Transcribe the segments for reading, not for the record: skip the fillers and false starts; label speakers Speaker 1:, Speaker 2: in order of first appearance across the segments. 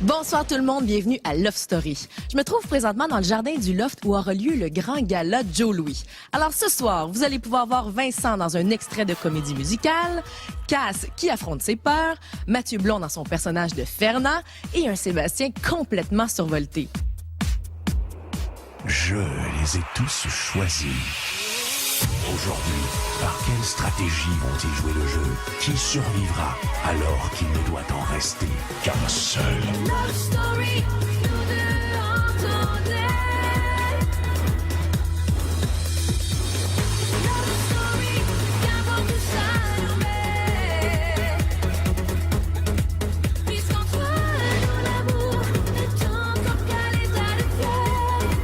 Speaker 1: Bonsoir tout le monde, bienvenue à Love Story. Je me trouve présentement dans le jardin du Loft où aura lieu le grand gala Joe Louis. Alors ce soir, vous allez pouvoir voir Vincent dans un extrait de comédie musicale, Cass qui affronte ses peurs, Mathieu Blond dans son personnage de Fernand et un Sébastien complètement survolté.
Speaker 2: Je les ai tous choisis. Aujourd'hui, par quelle stratégie vont-ils jouer le jeu? Qui survivra alors qu'il ne doit en rester qu'un seul?
Speaker 3: Love story, nous deux entendez. Love story, qu'avant que ça l'armée. Puisqu'entre nous l'amour est encore qu'à l'état de fièvre.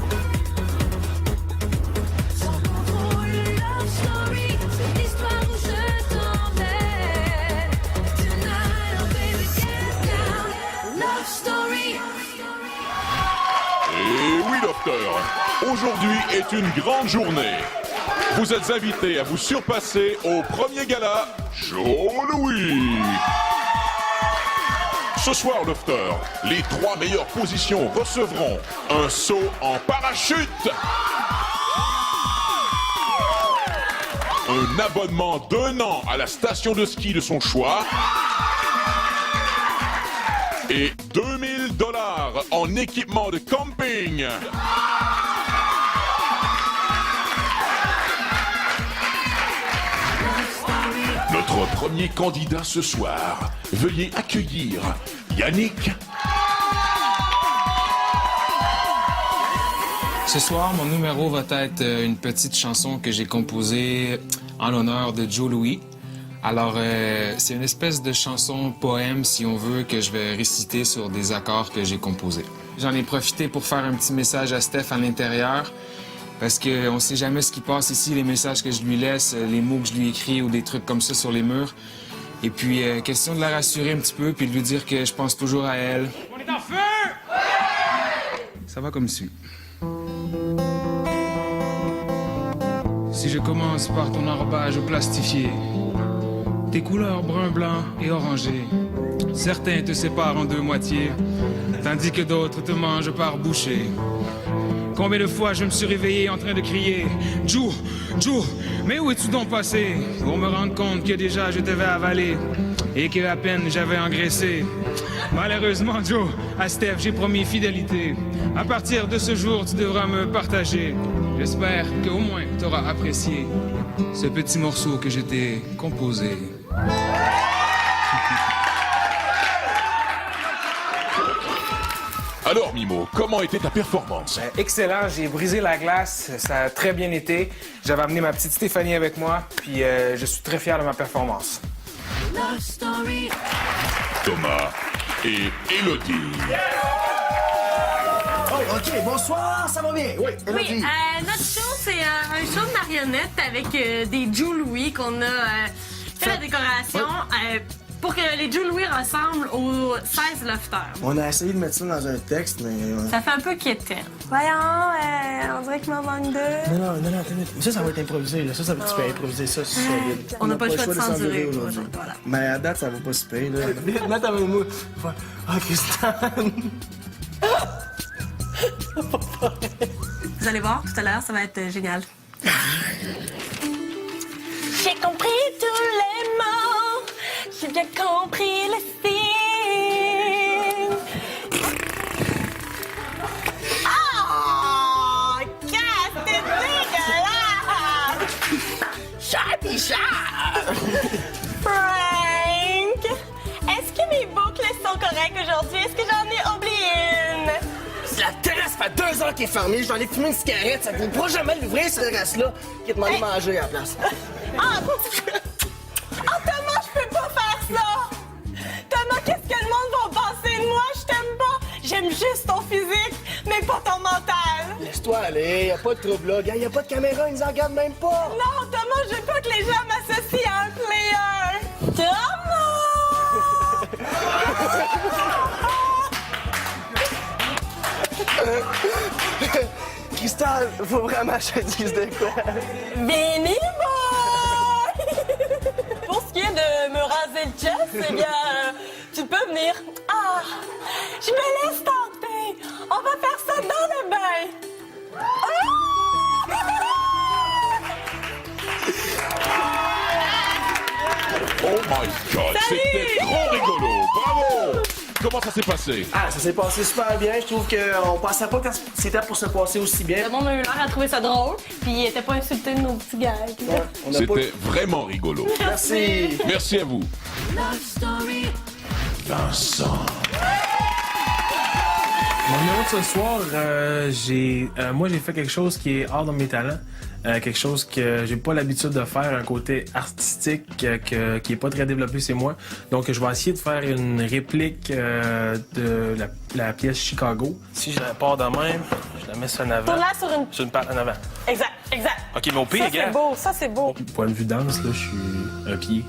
Speaker 3: Sans contrôle, love story, c'est l'histoire où je t'emmène. Tonight, oh baby, get down. Love story.
Speaker 4: Et oui, docteur, aujourd'hui est une grande journée. Vous êtes invités à vous surpasser au premier gala Joe Louis. Ce soir, docteur, les 3 meilleures positions recevront un saut en parachute, un abonnement d'1 an à la station de ski de son choix et 2000 $ en équipement de camping. Notre premier candidat ce soir, veuillez accueillir Yannick.
Speaker 5: Ce soir, mon numéro va être une petite chanson que j'ai composée en l'honneur de Joe Louis. Alors, c'est une espèce de chanson poème, si on veut, que je vais réciter sur des accords que j'ai composés. J'en ai profité pour faire un petit message à Steph à l'intérieur, parce qu'on ne sait jamais ce qui passe ici, les messages que je lui laisse, les mots que je lui écris ou des trucs comme ça sur les murs. Et puis, question de la rassurer un petit peu, puis de lui dire que je pense toujours à elle. On est en feu! Ça va comme suit. Si je commence par ton enrobage plastifié, tes couleurs brun, blanc et orangé, certains te séparent en 2 moitiés, tandis que d'autres te mangent par bouchées. Combien de fois je me suis réveillé en train de crier « Joe, Joe, mais où es-tu donc passé ?» pour me rendre compte que déjà je t'avais avalé et que à peine j'avais engraissé. Malheureusement, Joe, à Steph, j'ai promis fidélité. À partir de ce jour, tu devras me partager. J'espère qu'au moins tu auras apprécié ce petit morceau que je t'ai composé.
Speaker 4: Alors, Mimo, comment était ta performance?
Speaker 5: Excellent, j'ai brisé la glace, ça a très bien été. J'avais amené ma petite Stéphanie avec moi, puis je suis très fier de ma performance.
Speaker 3: Love story.
Speaker 4: Thomas et Élodie.
Speaker 6: Oh, OK, bonsoir, ça va bien? Oui,
Speaker 7: Oui,
Speaker 6: Élodie.
Speaker 7: notre show, c'est un show de marionnettes avec des Joe Louis qu'on a fait la décoration pour que les Joe Louis ressemblent aux 16 lofters.
Speaker 6: On a essayé de mettre ça dans un texte, mais...
Speaker 7: Ça fait un peu quétaine. Voyons, on dirait qu'il m'en manque 2.
Speaker 6: Non, attends une minute. Ça va être improvisé, là. Ça, tu peux improviser ça, c'est solide.
Speaker 7: On n'a pas le choix de censurer
Speaker 6: aujourd'hui.
Speaker 7: voilà.
Speaker 6: Mais à date, ça va pas se payer, là. Mets ta main mou. Ah, Christian!
Speaker 7: Vous allez voir, tout à l'heure, ça va être génial. J'ai compris tous les mots, j'ai bien compris le signe. Oh, qu'est-ce que c'est dégueulasse!
Speaker 6: Chappy chat!
Speaker 7: Frank, est-ce que mes boucles sont correctes aujourd'hui? Est-ce que j'en ai oublié une?
Speaker 6: La terrasse fait 2 heures qu'elle est fermée. Je vais aller fumer une cigarette. Ça ne pourra jamais l'ouvrir, cette terrasse-là. Qui te demandé manger à la place.
Speaker 7: Ah, Thomas, je peux pas faire ça! Thomas, qu'est-ce que le monde va penser de moi? Je t'aime pas! J'aime juste ton physique, mais pas ton mental!
Speaker 6: Laisse-toi aller, y a pas de trouble là. Y a pas de caméra, ils nous en regardent même pas.
Speaker 7: Non, Thomas, je veux pas que les gens m'associent à un player! Thomas!
Speaker 6: Cristal, faut vraiment que je te dise de quoi.
Speaker 7: Benny boy! Pour ce qui est de me raser le chest, eh bien, tu peux venir. Ah! Je me laisse tenter. On va faire ça dans le bain.
Speaker 4: Oh my God, c'était trop rigolo. Bravo. Comment ça s'est passé?
Speaker 6: Ah, ça s'est passé super bien. Je trouve qu'on pensait pas que c'était pour se passer aussi bien.
Speaker 7: Le monde a eu l'air à trouver ça drôle, puis il était pas insulté de nos petits gags.
Speaker 6: Ouais, on a pas...
Speaker 4: C'était vraiment rigolo.
Speaker 6: Merci.
Speaker 4: Merci à vous.
Speaker 3: Love Story.
Speaker 4: Vincent.
Speaker 8: Mon numéro de ce soir, moi j'ai fait quelque chose qui est hors de mes talents. Quelque chose que j'ai pas l'habitude de faire, un côté artistique qui est pas très développé chez moi. Donc je vais essayer de faire une réplique de la pièce Chicago. Si je la pars de même, je la mets sur en avant.
Speaker 7: Tourne-la sur une...
Speaker 8: Sur une patte en avant.
Speaker 7: Exact, exact.
Speaker 8: OK, mon pied,
Speaker 7: Ça, c'est
Speaker 8: gars.
Speaker 7: beau, ça, c'est beau.
Speaker 8: Point de vue danse, là, je suis un pied.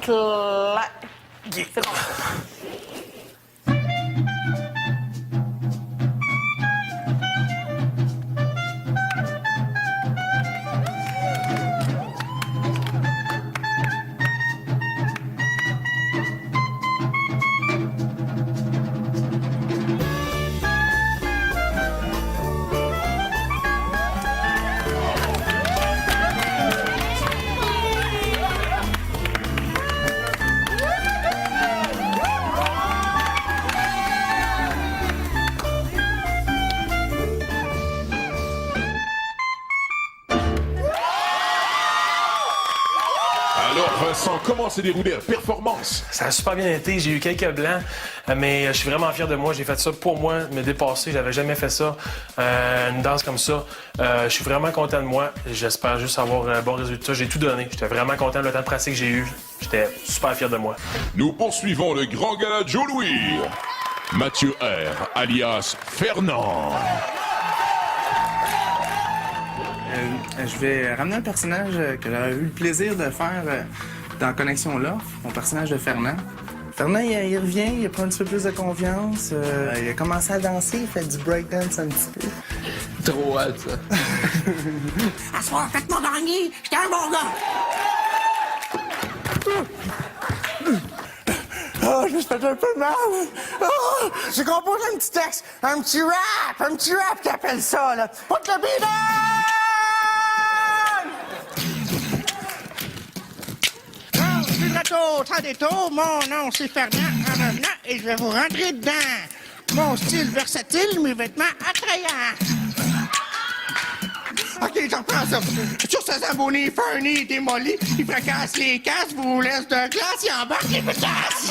Speaker 7: Clac. C'est bon.
Speaker 4: Alors Vincent, comment s'est déroulée la performance?
Speaker 8: Ça a super bien été. J'ai eu quelques blancs, mais je suis vraiment fier de moi. J'ai fait ça pour moi, me dépasser. J'avais jamais fait ça, une danse comme ça. Je suis vraiment content de moi. J'espère juste avoir un bon résultat. J'ai tout donné. J'étais vraiment content de le temps de pratique que j'ai eu. J'étais super fier de moi.
Speaker 4: Nous poursuivons le grand gala Joe Louis. Mathieu R, alias Fernand.
Speaker 9: Je vais ramener un personnage que j'avais eu le plaisir de faire dans Connexion Love, mon personnage de Fernand. Fernand, il revient, il prend un petit peu plus de confiance, il a commencé à danser, il fait du breakdance un petit peu.
Speaker 10: Trop hâte, ça.
Speaker 9: À soir, faites-moi gagner, j'étais un bon gars! Oh, je me suis fait un peu mal. Oh, j'ai composé un petit texte, un petit rap qui appelle ça, là. Put the beat on! Sans détour, mon nom c'est Fernand en revenant et je vais vous rentrer dedans. Mon style versatile, mes vêtements attrayants. OK, j'en reprends ça. Sur ce Zamboni, Fernie démoli, il fracasse les casses, vous laisse de glace, il embarque les pétasses.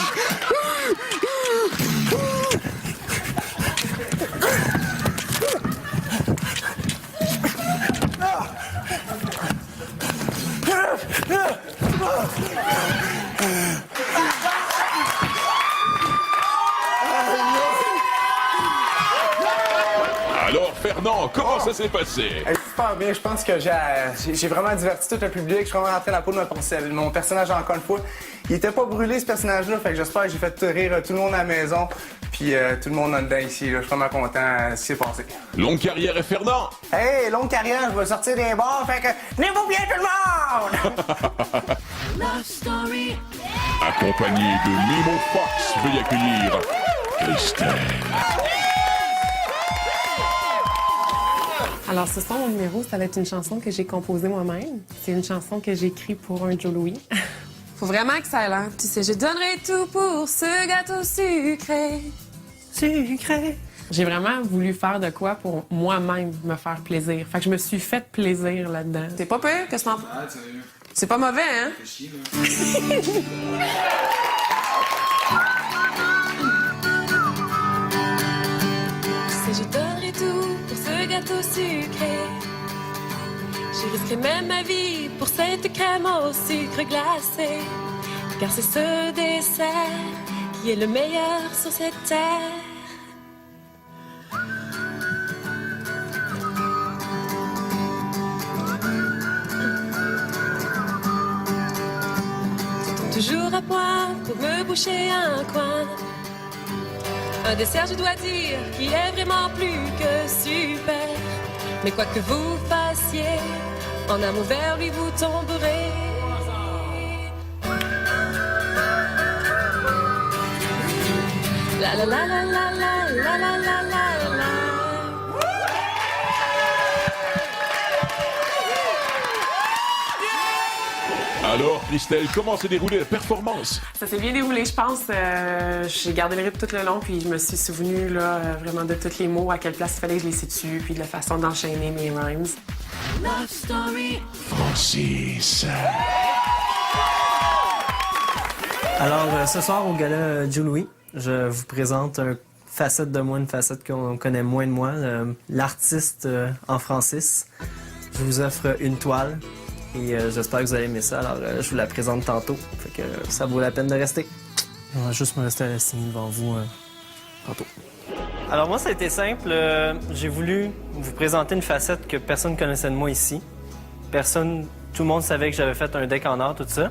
Speaker 4: Alors Fernand, comment ça s'est passé?
Speaker 9: Super bien, je pense que j'ai vraiment diverti tout le public. Je suis vraiment rentré dans la peau de mon personnage encore une fois. Il était pas brûlé ce personnage-là, fait que j'espère que j'ai fait rire tout le monde à la maison. Puis tout le monde en dedans ici, là. Je suis vraiment content de ce qui s'est passé.
Speaker 4: Longue carrière et Fernand.
Speaker 9: Hey, longue carrière, je vais sortir des bars, fait que tenez-vous bien tout le monde!
Speaker 3: Love Story.
Speaker 4: Accompagné de Mimo Fox, veuillez accueillir Christelle.
Speaker 11: Alors, ce soir, mon numéro, ça va être une chanson que j'ai composée moi-même. C'est une chanson que j'ai écrite pour un Joe Louis. Faut vraiment que ça aille, hein? Tu sais, je donnerai tout pour ce gâteau sucré. Sucré. J'ai vraiment voulu faire de quoi pour moi-même me faire plaisir. Fait que je me suis fait plaisir là-dedans. C'est pas pire? Qu'est-ce que t'en penses? C'est pas mauvais, hein?
Speaker 3: Tu sais, je donnerai tout pour ce gâteau sucré. Je risquerai même ma vie pour cette crème au sucre glacé. Car c'est ce dessert qui est le meilleur sur cette terre. Toujours à point pour me boucher un coin. Un dessert, je dois dire, qui est vraiment plus que super. Mais quoi que vous fassiez, en amour vers lui vous tomberez. La la la la la la la la la la la.
Speaker 4: Alors, Christelle, comment s'est déroulée la performance?
Speaker 11: Ça s'est bien déroulé, je pense. J'ai gardé le rythme tout le long, puis je me suis souvenu là, vraiment de tous les mots, à quelle place il fallait que je les situe, puis de la façon d'enchaîner mes rhymes.
Speaker 2: Francis.
Speaker 6: Alors, ce soir, au gala Joe Louis, je vous présente une facette de moi, une facette qu'on connaît moins de moi, l'artiste en Francis. Je vous offre une toile et j'espère que vous allez aimer ça. Alors, je vous la présente tantôt, fait que ça vaut la peine de rester. On va juste me rester à la signer devant vous tantôt. Alors moi, ça a été simple. J'ai voulu vous présenter une facette que personne ne connaissait de moi ici. Tout le monde savait que j'avais fait un deck en or, tout ça.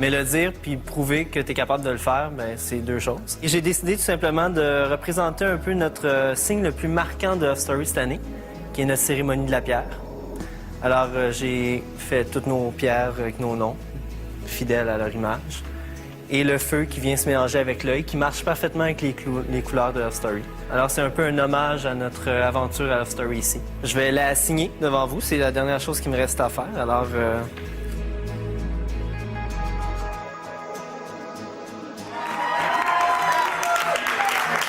Speaker 6: Mais le dire puis prouver que tu es capable de le faire, ben c'est deux choses. Et j'ai décidé tout simplement de représenter un peu notre signe le plus marquant de Love Story cette année, qui est notre cérémonie de la pierre. Alors, j'ai fait toutes nos pierres avec nos noms, fidèles à leur image. Et le feu qui vient se mélanger avec l'œil, qui marche parfaitement avec les couleurs de Love Story. Alors, c'est un peu un hommage à notre aventure à Love Story ici. Je vais la signer devant vous. C'est la dernière chose qui me reste à faire. Alors,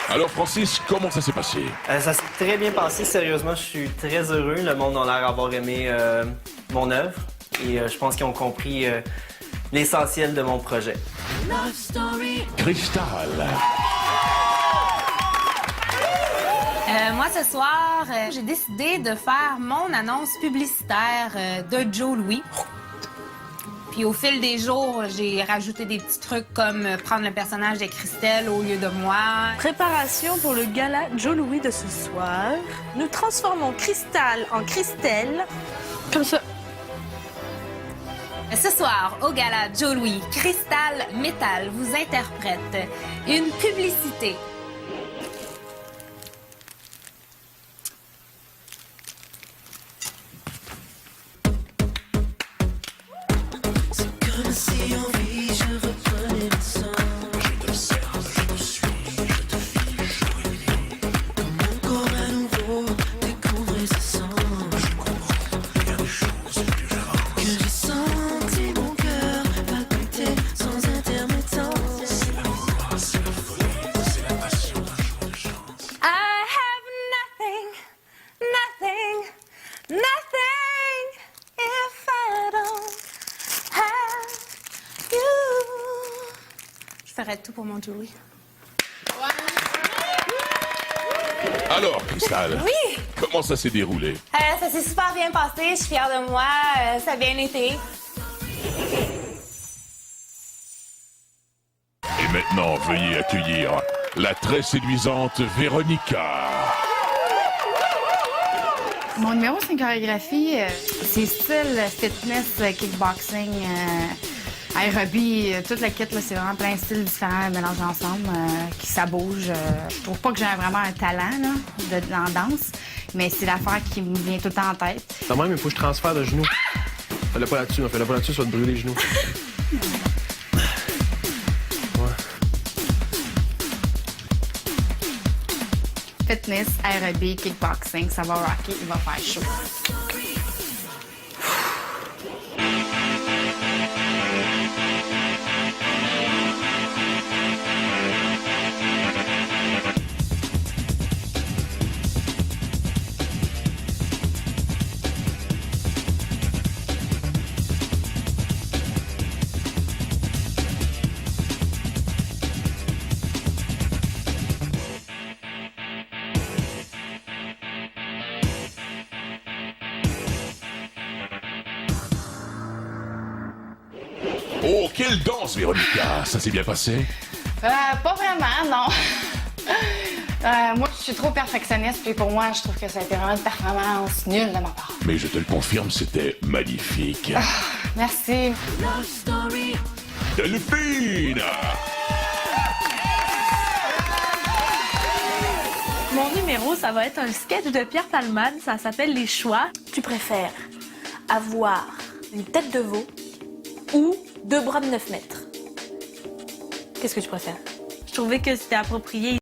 Speaker 4: Alors, Francis, comment ça s'est passé?
Speaker 6: ça s'est très bien passé. Sérieusement, je suis très heureux. Le monde a l'air d'avoir aimé mon œuvre. Et je pense qu'ils ont compris l'essentiel de mon projet.
Speaker 2: Cristal.
Speaker 10: Moi, ce soir, j'ai décidé de faire mon annonce publicitaire de Joe Louis. Puis au fil des jours, j'ai rajouté des petits trucs comme prendre le personnage de Christelle au lieu de moi.
Speaker 7: Préparation pour le gala Joe Louis de ce soir. Nous transformons Cristal en Christelle. Comme ça.
Speaker 10: Ce soir, au gala Joe Louis, Cristal Metal vous interprète une publicité. Je ferai tout pour mon Joe Louis.
Speaker 4: Alors, Cristal,
Speaker 10: Oui!
Speaker 4: comment ça s'est déroulé?
Speaker 10: Ça s'est super bien passé, je suis fière de moi, ça a bien été.
Speaker 4: Et maintenant, veuillez accueillir la très séduisante Véronica.
Speaker 12: Mon numéro, c'est une chorégraphie. C'est style fitness, kickboxing, aérobie, toute la kit, c'est vraiment plein de styles différents mélangés ensemble, qui ça bouge. Je trouve pas que j'ai vraiment un talent là, en danse, mais c'est l'affaire qui me vient tout le temps en tête.
Speaker 8: Quand même, il faut que je transfère de genoux. Fais-le pas là-dessus, fais-le pas là-dessus, ça va te brûler les genoux.
Speaker 12: Fitness, aérobie, kickboxing, ça va rocker, il va faire chaud.
Speaker 4: Oh, quelle danse, Véronica! Ça s'est bien passé?
Speaker 12: Pas vraiment, non. Moi, je suis trop perfectionniste, puis pour moi, je trouve que ça a été vraiment une performance nulle de ma part.
Speaker 4: Mais je te le confirme, c'était magnifique.
Speaker 12: Merci.
Speaker 4: Delphine!
Speaker 7: Mon numéro, ça va être un sketch de Pierre Palmade. Ça s'appelle Les choix. Tu préfères avoir une tête de veau ou 2 bras de 9 mètres? Qu'est-ce que tu préfères? Je trouvais que c'était approprié.